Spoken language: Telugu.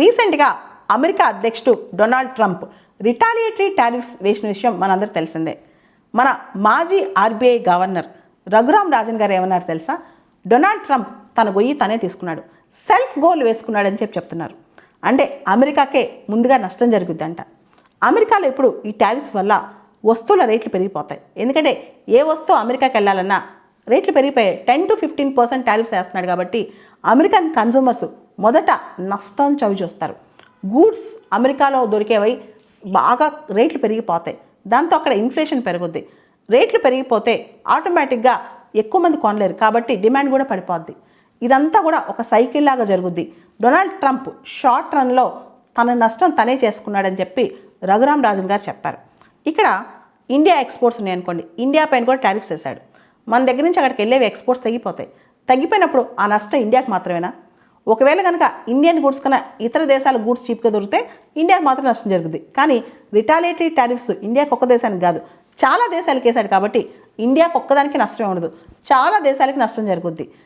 రీసెంట్గా అమెరికా అధ్యక్షుడు డొనాల్డ్ ట్రంప్ రిటాలియేటరీ టారిఫ్స్ వేసిన విషయం మనందరూ తెలిసిందే. మన మాజీ ఆర్బీఐ గవర్నర్ రఘురామ్ రాజన్ గారు ఏమన్నారు తెలుసా? డొనాల్డ్ ట్రంప్ తన గొయ్యి తనే తీసుకున్నాడు, సెల్ఫ్ గోల్ వేసుకున్నాడని చెప్తున్నారు. అంటే అమెరికాకే ముందుగా నష్టం జరుగుద్దంట. అమెరికాలో ఇప్పుడు ఈ టారిఫ్స్ వల్ల వస్తువుల రేట్లు పెరిగిపోతాయి. ఎందుకంటే ఏ వస్తువు అమెరికాకి వెళ్ళాలన్నా రేట్లు పెరిగిపోయాయి. 10 to 15% టారిఫ్స్ వేస్తున్నాడు కాబట్టి అమెరికన్ కన్సూమర్స్ మొదట నష్టం చవి చూస్తారు. గూడ్స్ అమెరికాలో దొరికేవి బాగా రేట్లు పెరిగిపోతాయి. దాంతో అక్కడ ఇన్ఫ్లేషన్ పెరుగుద్ది. రేట్లు పెరిగిపోతే ఆటోమేటిక్గా ఎక్కువ మంది కొనలేరు కాబట్టి డిమాండ్ కూడా పడిపోద్ది. ఇదంతా కూడా ఒక సైకిల్ లాగా జరుగుద్ది. డొనాల్డ్ ట్రంప్ షార్ట్ రన్లో తన నష్టం తనే చేసుకున్నాడని చెప్పి రఘురామ్ రాజన్ గారు చెప్పారు. ఇక్కడ ఇండియా ఎక్స్పోర్ట్స్ ఉన్నాయి అనుకోండి, ఇండియా పైన కూడా టారిఫ్స్ వేశాడు. మన దగ్గర నుంచి అక్కడికి వెళ్ళేవి ఎక్స్పోర్ట్స్ తగ్గిపోతాయి. తగ్గిపోయినప్పుడు ఆ నష్టం ఇండియాకి మాత్రమేనా? ఒకవేళ కనుక ఇండియన్ గూడ్స్ కన్నా ఇతర దేశాల గూడ్స్ చీప్గా దొరికితే ఇండియాకి మాత్రం నష్టం జరుగుద్ది. కానీ రిటాలియేటరీ టారిఫ్స్ ఇండియాకి ఒక్క దేశానికి కాదు, చాలా దేశాలకు వేశాడు కాబట్టి ఇండియాకి ఒక్కదానికి నష్టం ఉండదు, చాలా దేశాలకి నష్టం జరుగుద్ది.